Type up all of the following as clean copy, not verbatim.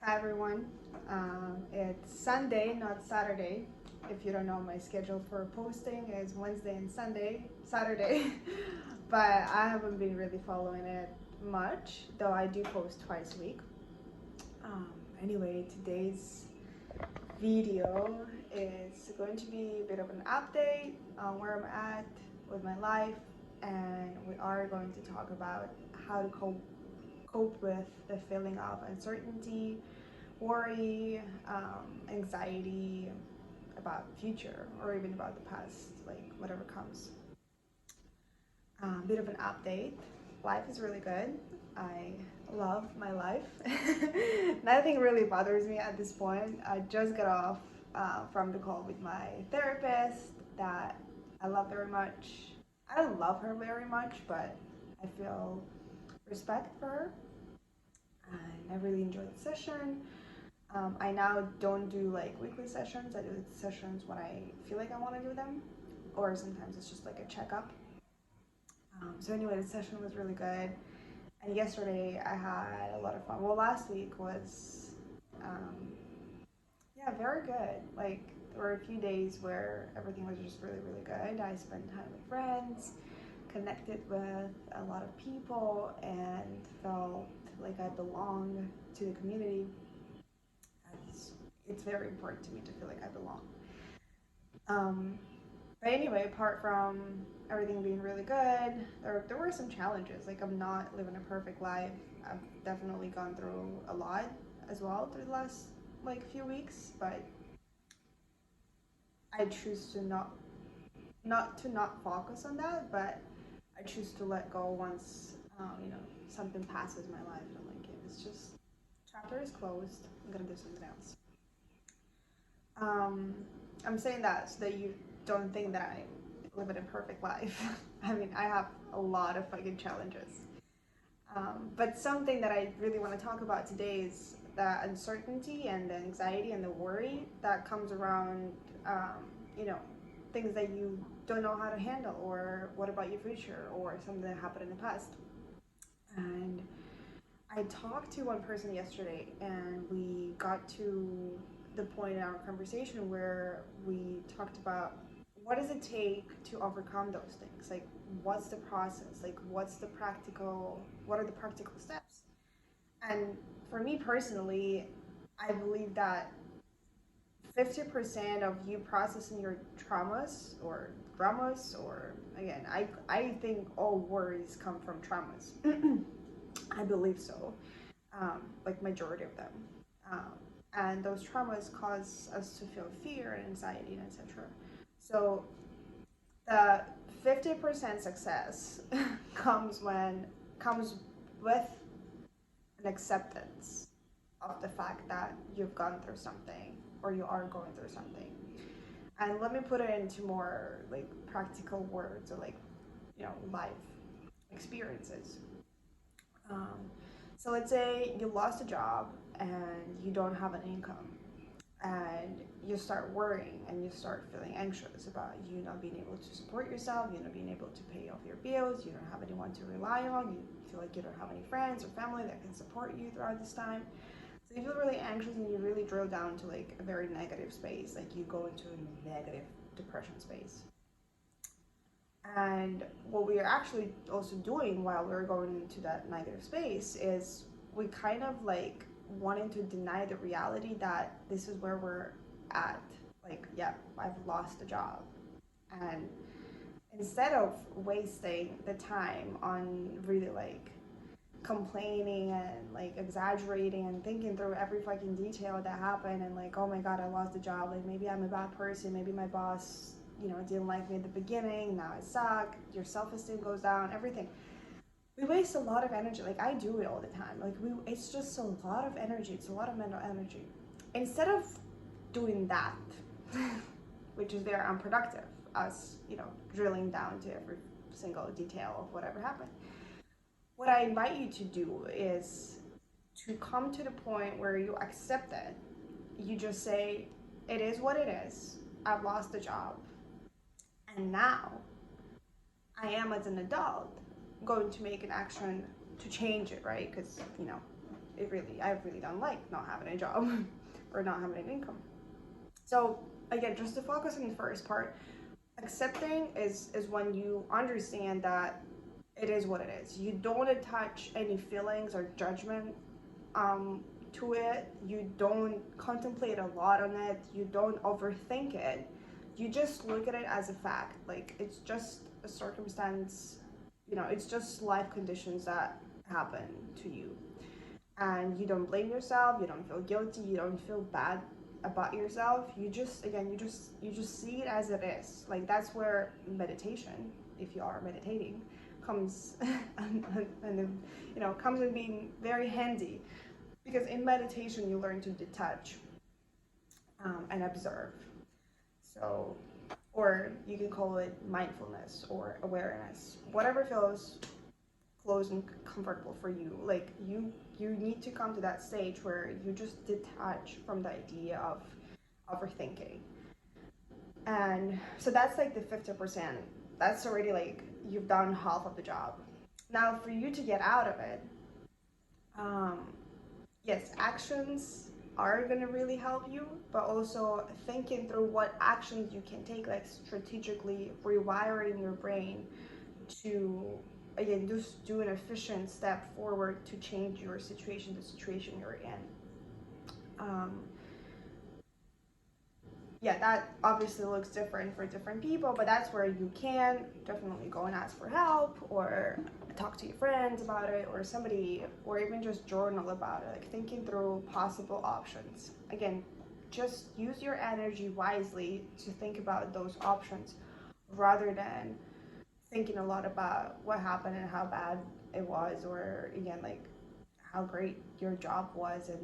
Hi everyone. It's Sunday, not Saturday. If you don't know, my schedule for posting is Wednesday and Saturday. But I haven't been really following it much, though I do post twice a week. Um, anyway, today's video is going to be a bit of an update on where I'm at with my life, and we are going to talk about how to cope with the feeling of uncertainty, worry, anxiety about the future or even about the past, like whatever comes. Bit of an update. Life is really good. I love my life. Nothing really bothers me at this point. I just got off from the call with my therapist that I love very much. I don't love her very much, but I feel respect for her, and I really enjoyed the session. I now don't do like weekly sessions. I do sessions when I feel like I want to do them, or sometimes it's just like a checkup. So anyway, the session was really good, and yesterday I had a lot of fun. Well, last week was, um, yeah, very good. Like there were a few days where everything was just really, really good. I spent time with friends, connected with a lot of people, and felt like I belong to the community. It's very important to me to feel like I belong. Um, but anyway, apart from everything being really good, there were some challenges. Like, I'm not living a perfect life. I've definitely gone through a lot as well through the last like few weeks, but I choose to not focus on that, but I choose to let go once something passes my life. I'm like, it's just chapter is closed. I'm gonna do something else. Um, I'm saying that so that you don't think that I live in a perfect life. I mean, I have a lot of fucking challenges. But something that I really want to talk about today is the uncertainty and the anxiety and the worry that comes around, um, you know, things that you don't know how to handle, or what about your future, or something that happened in the past. And I talked to one person yesterday, and we got to the point in our conversation where we talked about what does it take to overcome those things? Like, what's the process? Like, what are the practical steps? And for me personally, I believe that 50% of you processing your traumas, or again, I think all worries come from traumas. I believe so, like majority of them. Um, and those traumas cause us to feel fear and anxiety and etc. So the 50% success comes with an acceptance of the fact that you've gone through something or you are going through something. And let me put it into more like practical words, or like life experiences. Um, so let's say you lost a job and you don't have an income, and you start worrying and you start feeling anxious about you not being able to support yourself, you not being able to pay off your bills, you don't have anyone to rely on, you feel like you don't have any friends or family that can support you throughout this time. So you feel really anxious and you really drill down to like a very negative space, like you go into a negative depression space. And what we are actually also doing while we're going into that negative space is we kind of like wanting to deny the reality that this is where we're at. Like, yeah, I've lost a job. And instead of wasting the time on really like complaining and like exaggerating and thinking through every fucking detail that happened, and like, oh my god, I lost a job, like maybe I'm a bad person, maybe my boss didn't like me at the beginning, now I suck, your self-esteem goes down, everything. We waste a lot of energy. Like, I do it all the time. Like, it's just a lot of energy, it's a lot of mental energy. Instead of doing that, which is very unproductive, us drilling down to every single detail of whatever happened, what I invite you to do is to come to the point where you accept it. You just say, it is what it is. I've lost a job. And now I am, as an adult, going to make an action to change it, right? Because, I really don't like not having a job or not having an income. So again, just to focus on the first part, accepting is when you understand that it is what it is. You don't attach any feelings or judgment to it. You don't contemplate a lot on it. You don't overthink it. You just look at it as a fact. Like, it's just a circumstance, it's just life conditions that happen to you. And you don't blame yourself, you don't feel guilty, you don't feel bad about yourself. You just, again, you just see it as it is. Like, that's where meditation, if you are meditating, comes and comes in being very handy, because in meditation you learn to detach and observe. So, or you can call it mindfulness or awareness, whatever feels close and comfortable for you. Like, you need to come to that stage where you just detach from the idea of overthinking. And so that's like the 50%. That's already like you've done half of the job. Now, for you to get out of it, yes, actions are going to really help you, but also thinking through what actions you can take, like strategically rewiring your brain to, again, just do an efficient step forward to change your situation, the situation you're in. Yeah, that obviously looks different for different people, but that's where you can definitely go and ask for help, or talk to your friends about it, or somebody, or even just journal about it, like thinking through possible options. Again, just use your energy wisely to think about those options rather than thinking a lot about what happened and how bad it was, or again, like how great your job was, and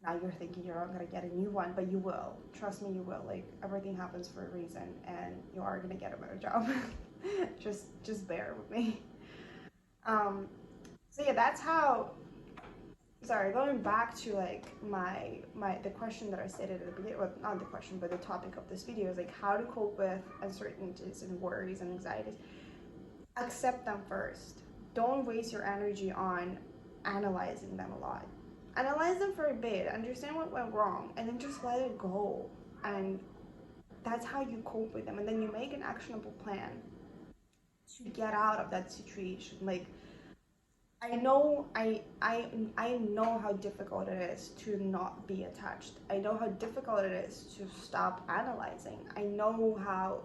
now you're thinking you're not going to get a new one, but you will. Trust me, you will. Like, everything happens for a reason, and you are going to get a better job. just bear with me. So yeah, that's how. Sorry, going back to like the question that I stated at the beginning. Well, not the question, but the topic of this video is like how to cope with uncertainties and worries and anxieties. Accept them first. Don't waste your energy on analyzing them a lot. Analyze them for a bit, understand what went wrong, and then just let it go. And that's how you cope with them. And then you make an actionable plan to get out of that situation. Like, I know I know how difficult it is to not be attached. I know how difficult it is to stop analyzing. I know how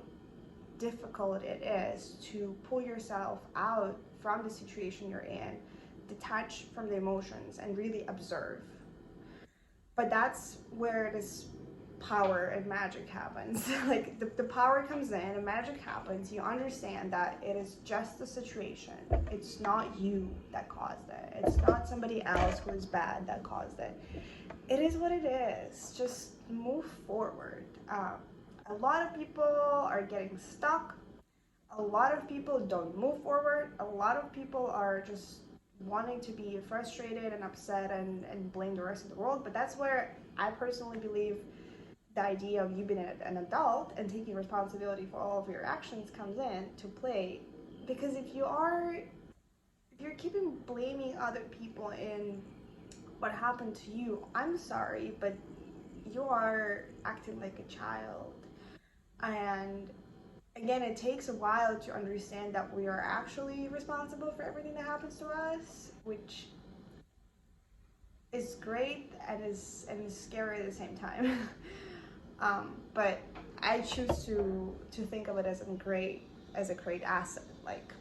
difficult it is to pull yourself out from the situation you're in, detach from the emotions, and really observe. But that's where this power and magic happens. Like, the power comes in and magic happens. You understand that it is just the situation. It's not you that caused it. It's not somebody else who is bad that caused it. It is what it is. Just move forward. A lot of people are getting stuck. A lot of people don't move forward. A lot of people are just wanting to be frustrated and upset and blame the rest of the world. But that's where I personally believe the idea of you being an adult and taking responsibility for all of your actions comes in to play. Because if you're keeping blaming other people in what happened to you, I'm sorry, but you are acting like a child. And again, it takes a while to understand that we are actually responsible for everything that happens to us, which is great and is scary at the same time. But I choose to think of it as a great asset. Like,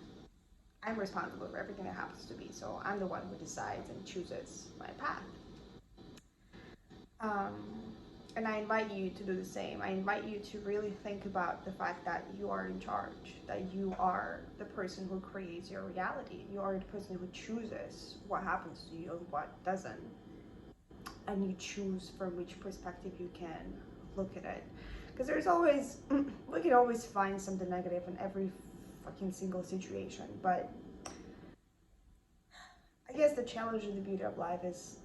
I'm responsible for everything that happens to me, so I'm the one who decides and chooses my path. And I invite you to do the same. I invite you to really think about the fact that you are in charge, that you are the person who creates your reality. You are the person who chooses what happens to you and what doesn't. And you choose from which perspective you can look at it. Because there's always, we can always find something negative in every fucking single situation. But I guess the challenge and the beauty of life is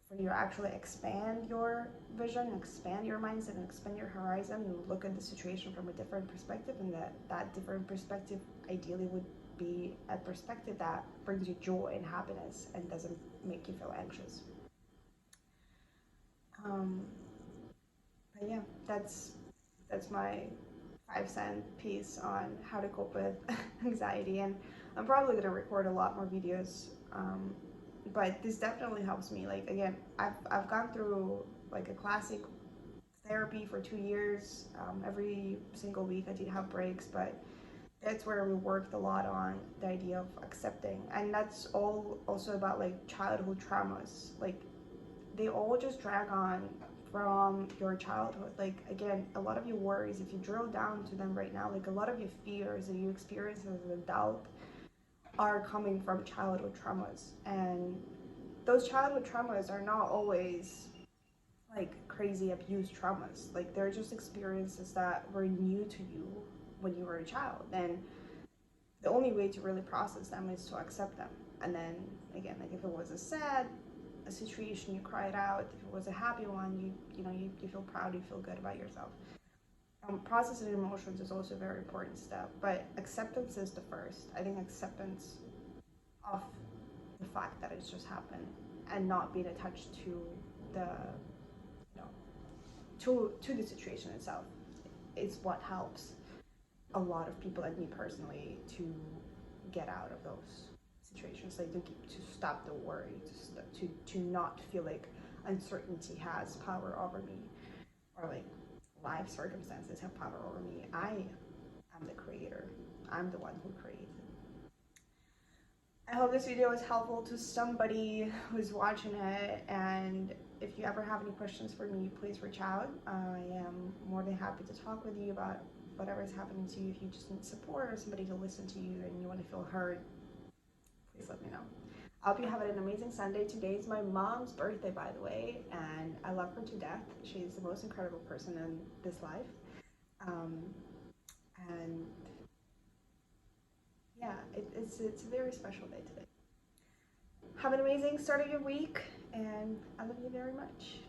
for you to actually expand your vision, expand your mindset, and expand your horizon, and look at the situation from a different perspective. And that different perspective ideally would be a perspective that brings you joy and happiness and doesn't make you feel anxious. that's my 5 cent piece on how to cope with anxiety. And I'm probably gonna record a lot more videos, but this definitely helps me. Like again, I've gone through like a classic therapy for 2 years. Every single week I did have breaks, but that's where we worked a lot on the idea of accepting, and that's all also about like childhood traumas. Like they all just drag on from your childhood. Like again, a lot of your worries, if you drill down to them right now, like a lot of your fears that you experience as an adult are coming from childhood traumas. And those childhood traumas are not always like crazy abuse traumas. Like they're just experiences that were new to you when you were a child. And the only way to really process them is to accept them. And then again, like if it was a situation, you cry it out. If it was a happy one, you feel proud, you feel good about yourself. Processing emotions is also a very important step, but acceptance is the first. I think acceptance of the fact that it's just happened and not being attached to the to the situation itself is what helps a lot of people, and me personally, to get out of those situations, like to stop the worry, to not feel like uncertainty has power over me, or like life circumstances have power over me. I am the creator. I'm the one who creates. I hope this video is helpful to somebody who's watching it, and if you ever have any questions for me, please reach out. I am more than happy to talk with you about whatever is happening to you. If you just need support or somebody to listen to you and you want to feel heard, please let me know. I hope you have an amazing Sunday. Today is my mom's birthday, by the way, and I love her to death. She's the most incredible person in this life. And yeah, it's a very special day today. Have an amazing start of your week, and I love you very much.